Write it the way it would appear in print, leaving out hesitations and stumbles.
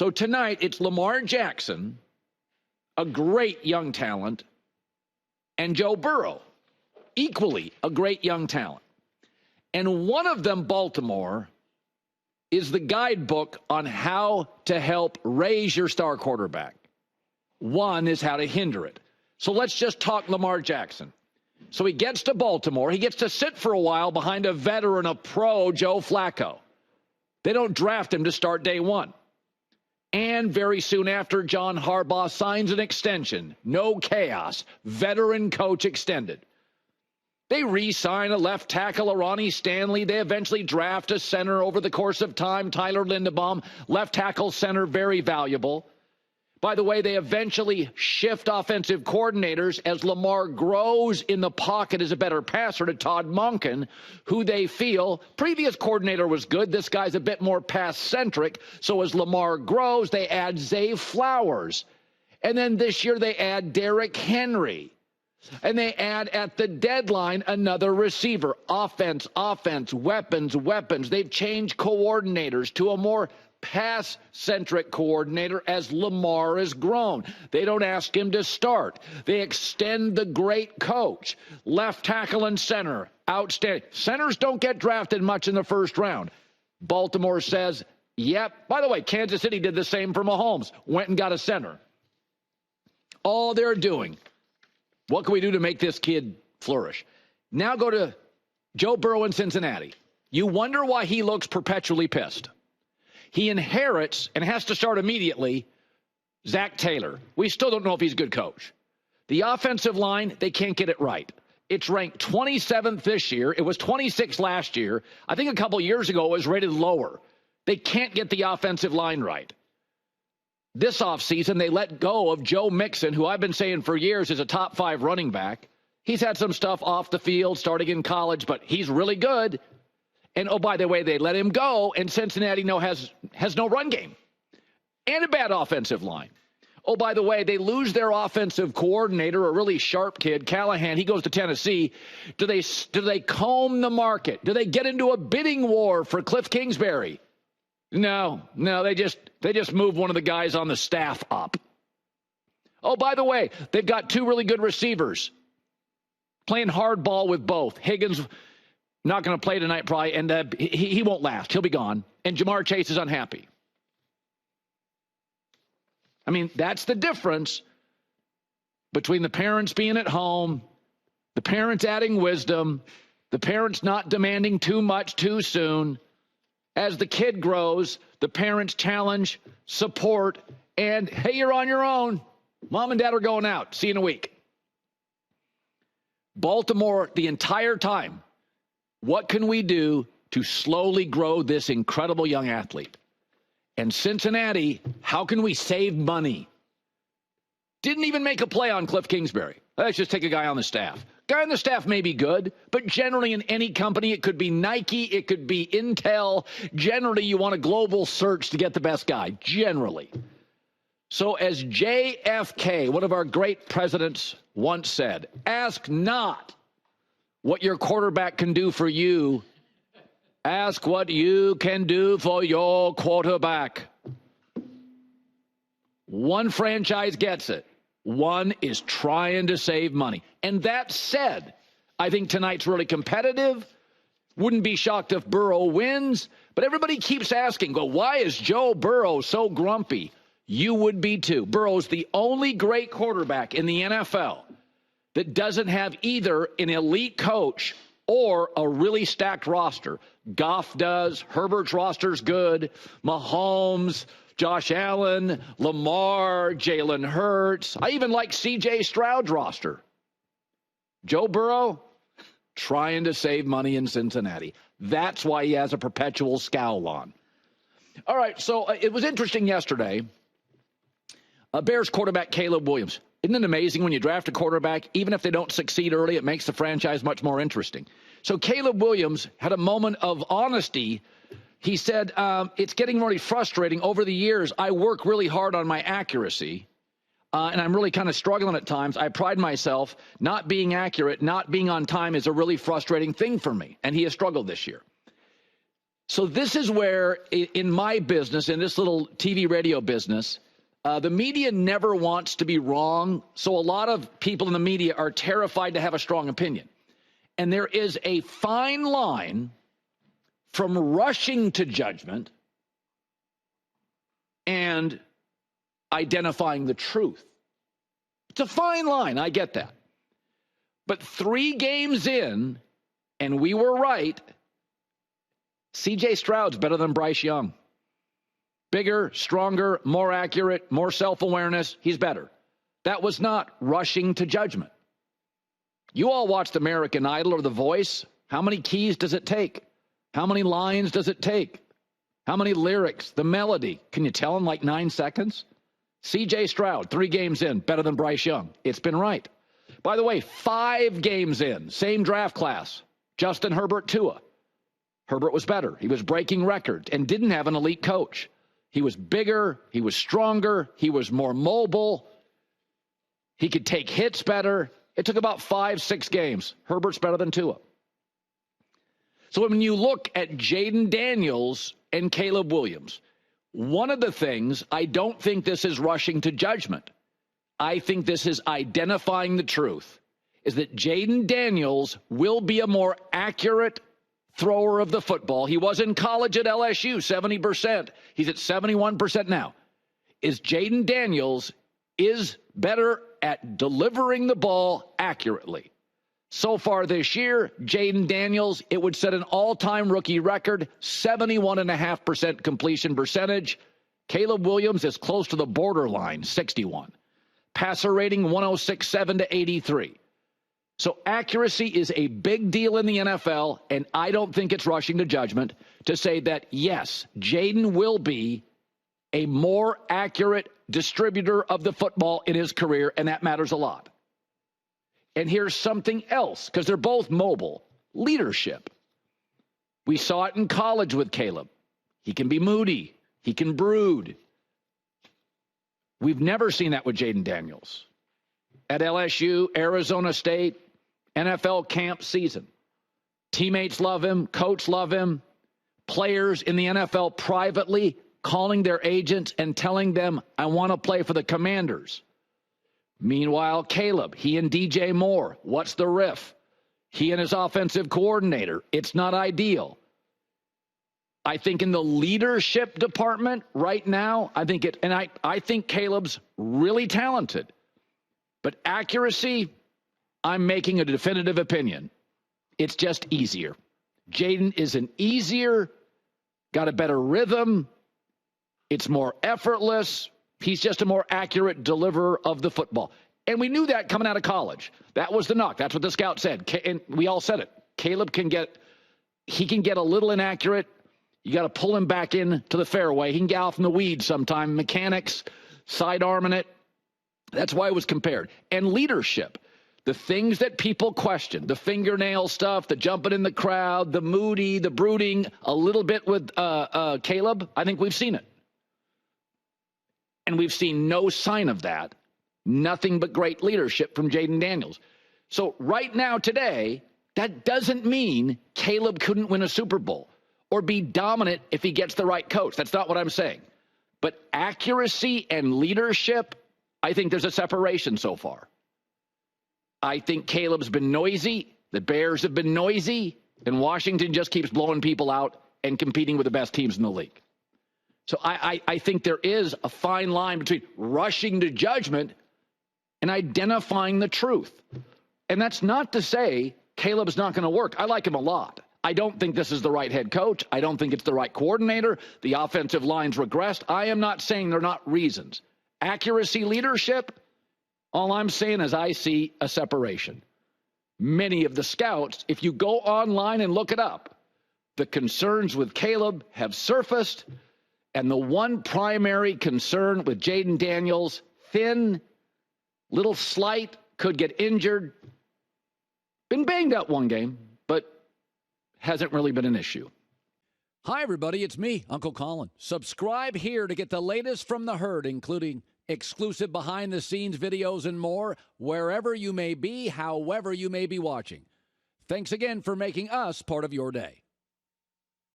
So tonight, it's Lamar Jackson, a great young talent, and Joe Burrow, equally a great young talent. And one of them, Baltimore, is the guidebook on how to help raise your star quarterback. One is how to hinder it. So let's just talk Lamar Jackson. So he gets to Baltimore. He gets to sit for a while behind a veteran, a pro, Joe Flacco. They don't draft him to start day one. And very soon after, John Harbaugh signs an extension. No chaos. Veteran coach extended. They re-sign a left tackle, Ronnie Stanley. They eventually draft a center over the course of time, Tyler Linderbaum. Left tackle center, very valuable. By the way, they eventually shift offensive coordinators as Lamar grows in the pocket as a better passer to Todd Monken, who they feel, previous coordinator was good. This guy's a bit more pass-centric. So as Lamar grows, they add Zay Flowers. And then this year they add Derrick Henry. And they add at the deadline another receiver. Offense, weapons. They've changed coordinators to a more pass-centric coordinator as Lamar has grown. They don't ask him to start. They extend the great coach. Left tackle and center, outstanding. Centers don't get drafted much in the first round. Baltimore says, yep. By the way, Kansas City did the same for Mahomes. Went and got a center. All they're doing, what can we do to make this kid flourish? Now go to Joe Burrow in Cincinnati. You wonder why he looks perpetually pissed. He inherits and has to start immediately Zach Taylor. We still don't know if he's a good coach. The offensive line, they can't get it right. It's ranked 27th this year. It was 26th last year. I think a couple years ago it was rated lower. They can't get the offensive line right. This offseason, they let go of Joe Mixon, who I've been saying for years is a top 5 running back. He's had some stuff off the field starting in college, but he's really good. And, oh, by the way, they let him go, and Cincinnati has no run game and a bad offensive line. Oh, by the way, they lose their offensive coordinator, a really sharp kid, Callahan. He goes to Tennessee. Do they comb the market? Do they get into a bidding war for Cliff Kingsbury? No, they just move one of the guys on the staff up. Oh, by the way, they've got 2 really good receivers playing hardball with both. Higgins not going to play tonight probably, and he won't last. He'll be gone. And Jamar Chase is unhappy. I mean, that's the difference between the parents being at home, the parents adding wisdom, the parents not demanding too much too soon. As the kid grows, the parents challenge, support, and, hey, you're on your own. Mom and dad are going out. See you in a week. Baltimore, the entire time, what can we do to slowly grow this incredible young athlete? And Cincinnati, how can we save money? Didn't even make a play on Cliff Kingsbury. Let's just take a guy on the staff. Guy on the staff may be good, but generally in any company, it could be Nike, it could be Intel. Generally, you want a global search to get the best guy, generally. So as JFK, one of our great presidents, once said, ask not what your quarterback can do for you. Ask what you can do for your quarterback. One franchise gets it. One is trying to save money. And that said, I think tonight's really competitive. Wouldn't be shocked if Burrow wins. But everybody keeps asking, well, why is Joe Burrow so grumpy? You would be too. Burrow's the only great quarterback in the NFL that doesn't have either an elite coach or a really stacked roster. Goff does. Herbert's roster's good. Mahomes, Josh Allen, Lamar, Jalen Hurts. I even like C.J. Stroud's roster. Joe Burrow, trying to save money in Cincinnati. That's why he has a perpetual scowl on. All right, so it was interesting yesterday. Bears quarterback Caleb Williams. Isn't it amazing when you draft a quarterback, even if they don't succeed early, it makes the franchise much more interesting. So Caleb Williams had a moment of honesty. He said, it's getting really frustrating. Over the years, I work really hard on my accuracy, and I'm really kind of struggling at times. I pride myself. Not being accurate, not being on time is a really frustrating thing for me, and he has struggled this year. So this is where, in my business, in this little TV radio business, the media never wants to be wrong. So a lot of people in the media are terrified to have a strong opinion. And there is a fine line from rushing to judgment and identifying the truth. It's a fine line. I get that. But 3 games in, and we were right, C.J. Stroud's better than Bryce Young. Bigger, stronger, more accurate, more self-awareness. He's better. That was not rushing to judgment. You all watched American Idol or The Voice. How many keys does it take? How many lines does it take? How many lyrics? The melody. Can you tell in like 9 seconds? C.J. Stroud, 3 games in, better than Bryce Young. It's been right. By the way, 5 games in, same draft class. Justin Herbert, Tua. Herbert was better. He was breaking records and didn't have an elite coach. He was bigger. He was stronger. He was more mobile. He could take hits better. It took about 5-6 games. Herbert's better than Tua. So when you look at Jayden Daniels and Caleb Williams, one of the things, I don't think this is rushing to judgment. I think this is identifying the truth, is that Jayden Daniels will be a more accurate thrower of the football. He was in college at LSU, 70%. He's at 71% now. Jayden Daniels is better at delivering the ball accurately. So far this year, Jayden Daniels, it would set an all-time rookie record, 71.5% completion percentage. Caleb Williams is close to the borderline, 61. Passer rating 106.7 to 83. So accuracy is a big deal in the NFL, and I don't think it's rushing to judgment to say that, yes, Jayden will be a more accurate distributor of the football in his career, and that matters a lot. And here's something else, because they're both mobile. Leadership. We saw it in college with Caleb. He can be moody. He can brood. We've never seen that with Jayden Daniels. At LSU, Arizona State, NFL camp season. Teammates love him. Coach love him. Players in the NFL privately calling their agents and telling them, I want to play for the Commanders. Meanwhile, Caleb, he and DJ Moore, what's the riff? He and his offensive coordinator, it's not ideal. I think in the leadership department right now, I think Caleb's really talented. But accuracy, I'm making a definitive opinion. It's just easier. Jayden is an easier, got a better rhythm. It's more effortless. He's just a more accurate deliverer of the football. And we knew that coming out of college. That was the knock. That's what the scout said. And we all said it. Caleb can get a little inaccurate. You got to pull him back in to the fairway. He can get off in the weeds sometime. Mechanics, sidearming it. That's why it was compared. And leadership. The things that people question, the fingernail stuff, the jumping in the crowd, the moody, the brooding, a little bit with Caleb, I think we've seen it. And we've seen no sign of that. Nothing but great leadership from Jayden Daniels. So right now, today, that doesn't mean Caleb couldn't win a Super Bowl or be dominant if he gets the right coach. That's not what I'm saying. But accuracy and leadership, I think there's a separation so far. I think Caleb's been noisy. The Bears have been noisy. And Washington just keeps blowing people out and competing with the best teams in the league. So I think there is a fine line between rushing to judgment and identifying the truth. And that's not to say Caleb's not going to work. I like him a lot. I don't think this is the right head coach. I don't think it's the right coordinator. The offensive line's regressed. I am not saying they're not reasons. Accuracy, leadership, all I'm saying is I see a separation. Many of the scouts, if you go online and look it up, the concerns with Caleb have surfaced. And the one primary concern with Jayden Daniels, thin, little slight, could get injured. Been banged up one game, but hasn't really been an issue. Hi, everybody. It's me, Uncle Colin. Subscribe here to get the latest from the herd, including exclusive behind-the-scenes videos and more, wherever you may be, however you may be watching. Thanks again for making us part of your day.